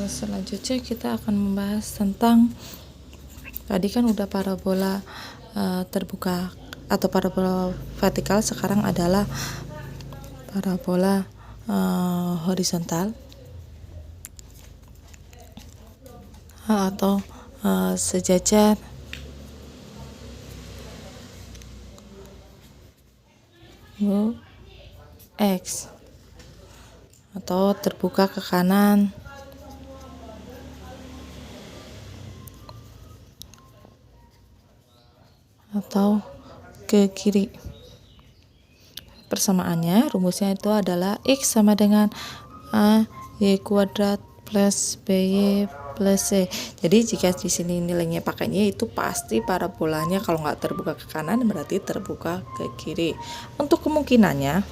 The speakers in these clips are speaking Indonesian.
Selanjutnya kita akan membahas tentang, tadi kan udah parabola terbuka atau parabola vertikal, sekarang adalah parabola horizontal atau sejajar X atau terbuka ke kanan atau ke kiri. Persamaannya, rumusnya itu adalah X sama dengan A Y kuadrat plus BY plus C. Jadi jika di sini nilainya pakainya itu pasti parabolanya kalau nggak terbuka ke kanan berarti terbuka ke kiri. Untuk kemungkinannya,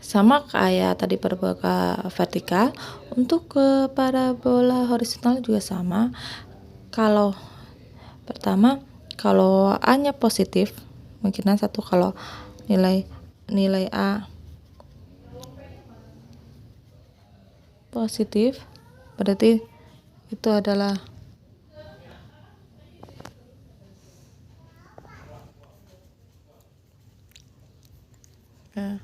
sama kayak tadi parabola vertikal, untuk ke parabola horizontal juga sama. Kalau pertama, kalau A-nya positif, kemungkinan satu kalau nilai A positif, berarti itu adalah ke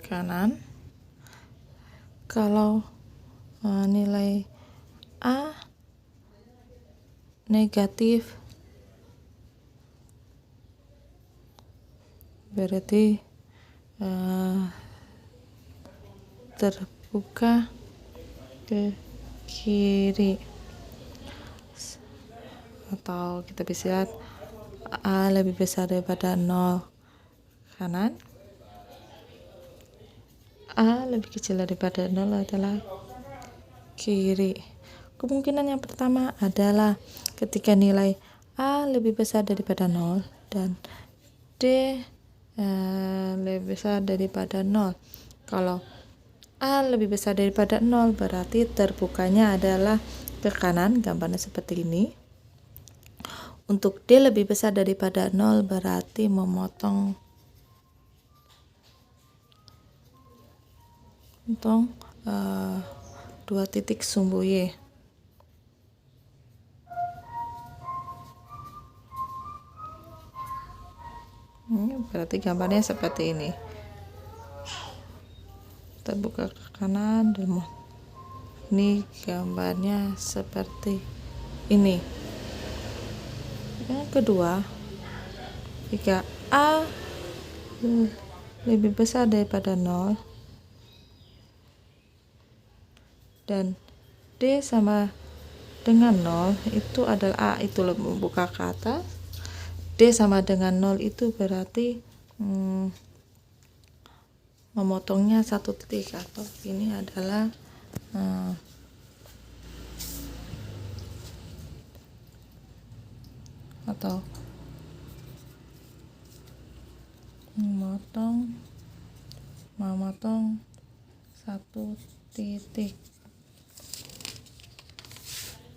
kanan. Kalau nilai A negatif, berarti terbuka ke kiri. Atau kita bisa lihat A lebih besar daripada 0 kanan, A lebih kecil daripada 0 adalah kiri. Kemungkinan yang pertama adalah ketika nilai A lebih besar daripada 0 dan D lebih besar daripada 0. Kalau A lebih besar daripada 0 berarti terbukanya adalah ke kanan, gambarnya seperti ini. Untuk D lebih besar daripada 0 berarti memotong dua titik sumbu Y. Berarti gambarnya seperti ini, terbuka ke kanan dan ini gambarnya seperti ini. Yang kedua, jika A lebih besar daripada 0 dan D sama dengan 0, itu adalah A itu membuka ke atas, D sama dengan 0 itu berarti memotongnya satu titik, atau ini adalah atau memotong satu titik.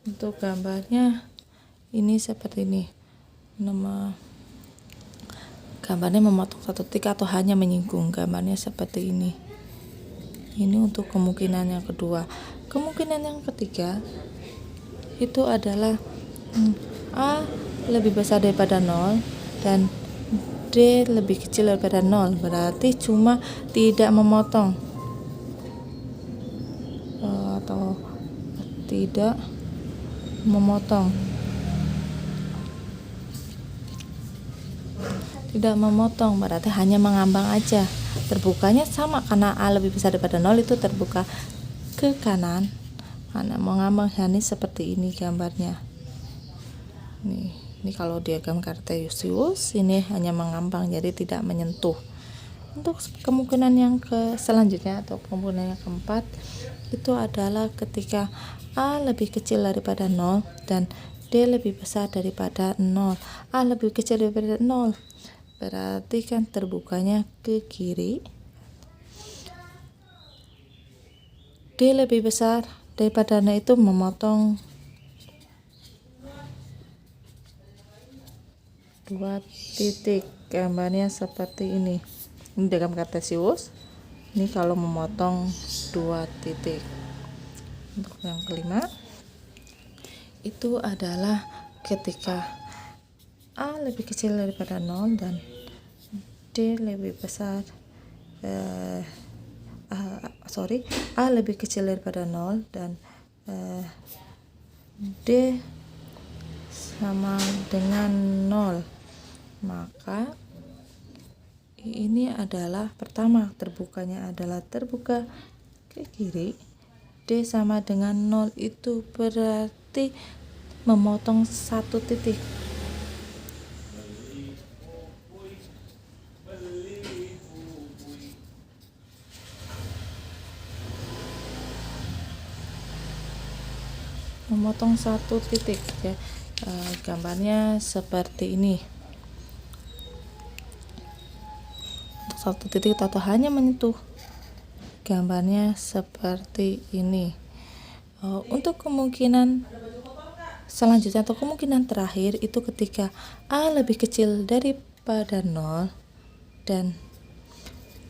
Untuk gambarnya ini seperti ini, gambarnya memotong satu titik atau hanya menyinggung, gambarnya seperti ini. Ini untuk kemungkinan yang kedua. Kemungkinan yang ketiga itu adalah A lebih besar daripada 0 dan D lebih kecil daripada 0, berarti cuma tidak memotong atau tidak memotong. Tidak memotong berarti hanya mengambang aja. Terbukanya sama karena A lebih besar daripada 0 itu terbuka ke kanan. Karena mengambang, ini seperti ini gambarnya. Ini kalau diagram Cartesius ini hanya mengambang, jadi tidak menyentuh. Untuk kemungkinan yang selanjutnya atau kemungkinan yang keempat itu adalah ketika A lebih kecil daripada 0 dan D lebih besar daripada 0. A lebih kecil daripada 0 berarti kan terbukanya ke kiri. D lebih besar daripada 0 itu memotong 2 titik. Gambarnya seperti ini diagram kartesius. Ini kalau memotong 2 titik. Untuk yang kelima itu adalah ketika A lebih kecil daripada 0 dan D lebih besar A lebih kecil daripada 0 dan D sama dengan 0. Maka ini adalah pertama, terbukanya adalah terbuka ke kiri. D sama dengan 0 itu berarti memotong 1 titik. Memotong 1 titik ya. Gambarnya seperti ini. Untuk 1 titik atau hanya menyentuh, gambarnya seperti ini. Untuk kemungkinan selanjutnya atau kemungkinan terakhir itu ketika A lebih kecil daripada 0 dan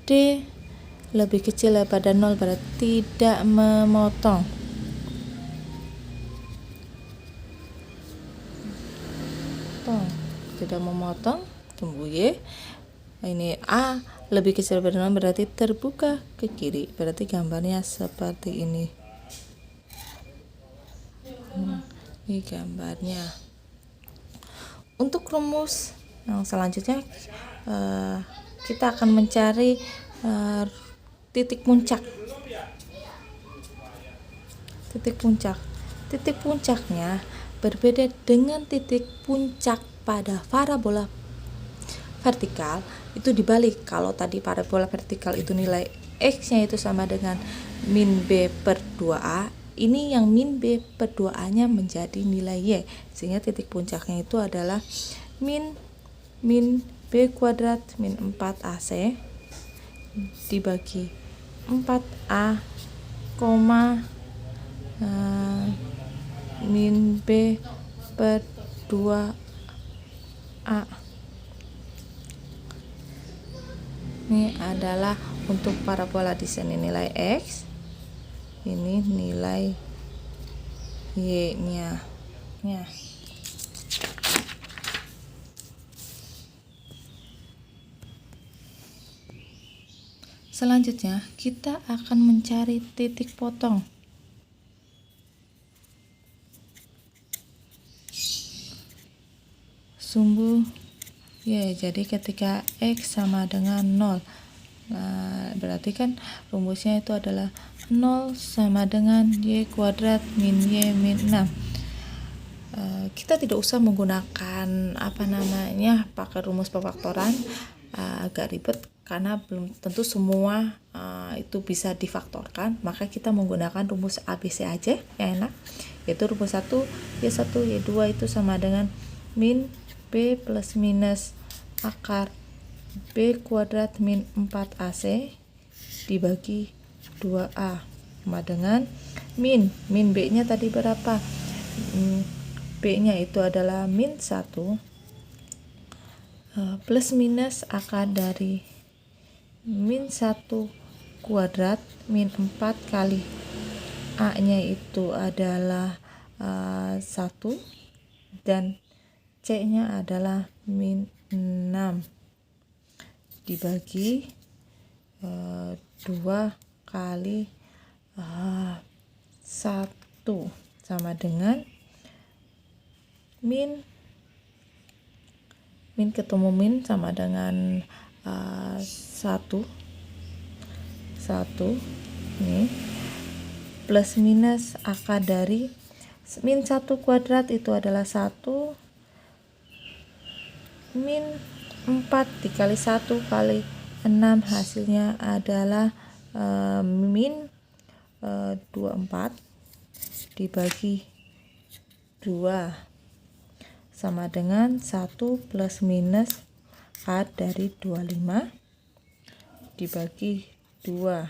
D lebih kecil daripada 0, berarti tidak memotong. Tidak memotong, tunggu Y. Ini A lebih kecil daripada 0 berarti terbuka ke kiri, berarti gambarnya seperti ini. Ini gambarnya. Untuk rumus yang selanjutnya kita akan mencari titik puncak. Titik puncaknya berbeda dengan titik puncak pada parabola vertikal, itu dibalik. Kalau tadi parabola vertikal itu nilai X-nya itu sama dengan min B per 2A, ini yang min B per 2A nya menjadi nilai Y, sehingga titik puncaknya itu adalah min B kuadrat min 4AC dibagi 4A, min B per 2A. Ini adalah untuk parabola di sini nilai X, ini nilai Y-nya. Selanjutnya kita akan mencari titik potong. Sumbu Y, jadi ketika X sama dengan 0, nah berarti kan rumusnya itu adalah 0 sama dengan Y kuadrat min Y min 6. Kita tidak usah menggunakan pakai rumus pemfaktoran, agak ribet karena belum tentu semua itu bisa difaktorkan. Maka kita menggunakan rumus ABC aja yang enak, yaitu rumus 1 Y1 Y2 itu sama dengan min B plus minus akar B kuadrat min 4AC dibagi 2A sama dengan min B nya tadi berapa? B nya itu adalah min 1 plus minus akar dari min 1 kuadrat min 4 kali A nya itu adalah 1 dan C nya adalah min 6 dibagi 2 kali 1 sama dengan min ketemu min sama dengan 1 nih plus minus akar dari min 1 kuadrat itu adalah 1 min 4 dikali 1 kali 6 hasilnya adalah min 24 dibagi 2 sama dengan 1 plus minus akar dari 25 dibagi 2.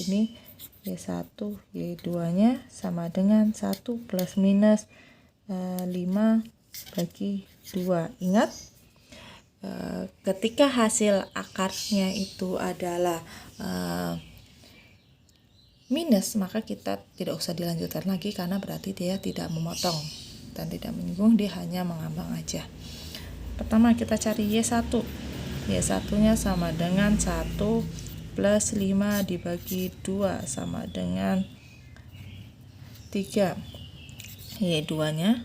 Ini Y1 Y2 nya sama dengan 1 plus minus 5 bagi 2. Ingat, ketika hasil akarnya itu adalah minus, maka kita tidak usah dilanjutkan lagi karena berarti dia tidak memotong dan tidak menyinggung, dia hanya mengambang aja. Pertama kita cari Y1. Y1-nya sama dengan 1 plus 5 dibagi 2 sama dengan 3. Y2-nya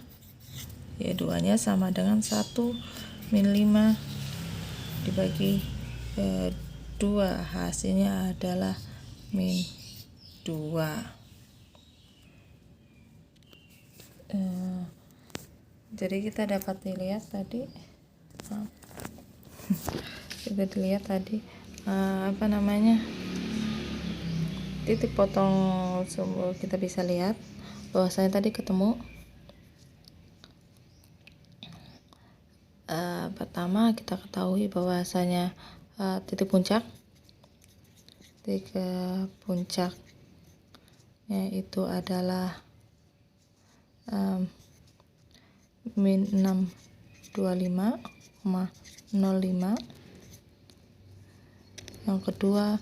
sama dengan 1 min 5 dibagi 2, hasilnya adalah min 2. Jadi kita dapat dilihat tadi titik potong sumbu. Kita bisa lihat bahwasanya tadi ketemu pertama kita ketahui bahwasanya titik puncaknya itu adalah min 625,05. Yang kedua,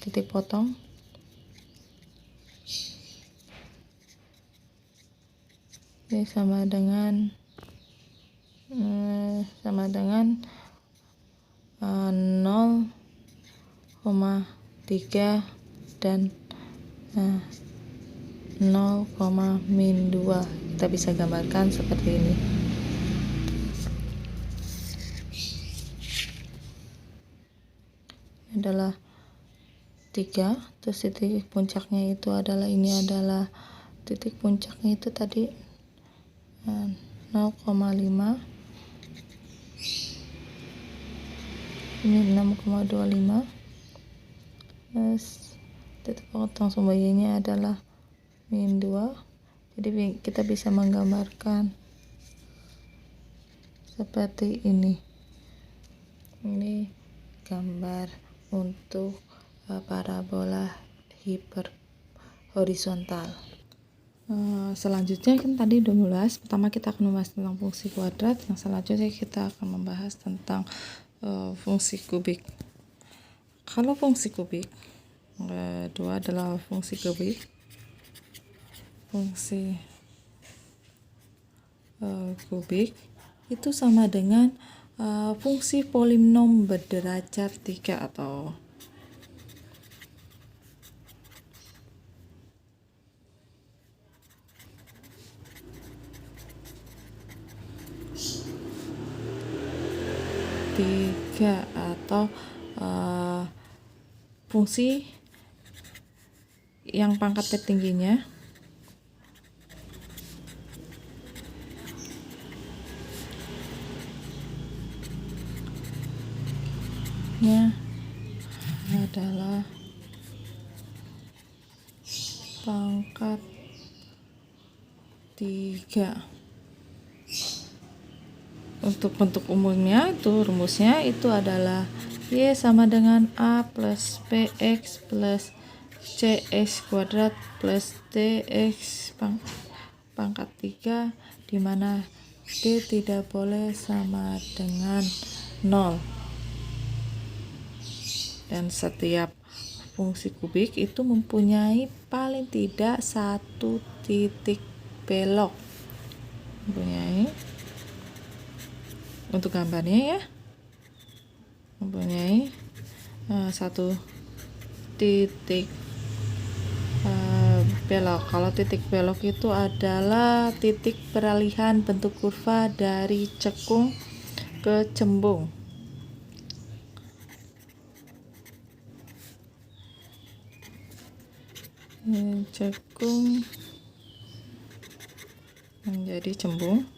titik potong ini sama dengan 0,3 dan 0,-2. Kita bisa gambarkan seperti ini. Adalah 3, terus titik puncaknya itu adalah, ini adalah titik puncaknya itu tadi 0,5, ini 6,25, terus titik potong sumber Y-nya adalah min 2. Jadi kita bisa menggambarkan seperti ini. Ini gambar untuk parabola hiperhorizontal. Selanjutnya kan tadi udah membahas, pertama kita akan membahas tentang fungsi kuadrat, yang selanjutnya kita akan membahas tentang fungsi kubik. Kalau fungsi kubik, kedua adalah fungsi kubik. Fungsi kubik itu sama dengan fungsi polinom berderajat 3 atau fungsi yang pangkat tertingginya adalah pangkat 3. Untuk bentuk umumnya itu rumusnya itu adalah Y sama dengan A plus BX plus CX kuadrat plus DX pangkat 3, dimana D tidak boleh sama dengan 0. Dan setiap fungsi kubik itu mempunyai paling tidak satu titik belok. Mempunyai, untuk gambarnya ya, mempunyai satu titik belok. Kalau titik belok itu adalah titik peralihan bentuk kurva dari cekung ke cembung. Cekung menjadi cembung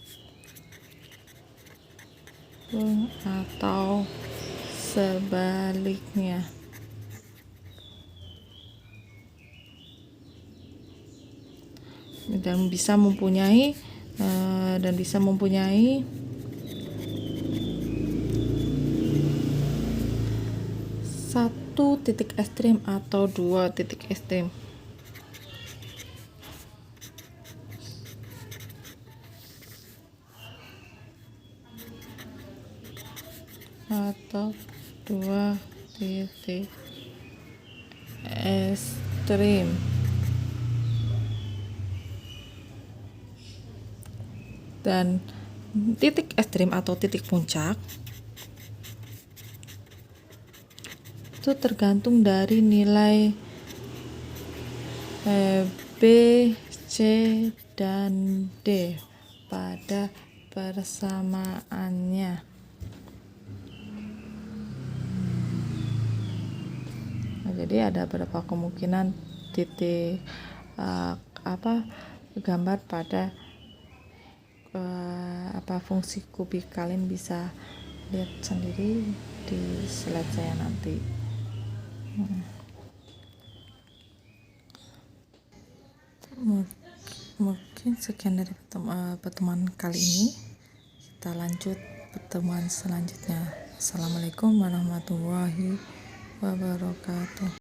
atau sebaliknya. Dan bisa mempunyai satu titik ekstrim atau dua titik ekstrim. atau 2 titik ekstrim. Dan titik ekstrim atau titik puncak itu tergantung dari nilai B, C, dan D pada persamaannya. Nah, jadi ada beberapa kemungkinan titik gambar pada fungsi kubik. Kalian bisa lihat sendiri di slide saya nanti. Mungkin sekian dari pertemuan kali ini. Kita lanjut pertemuan selanjutnya. Assalamualaikum warahmatullahi wabarakatuh.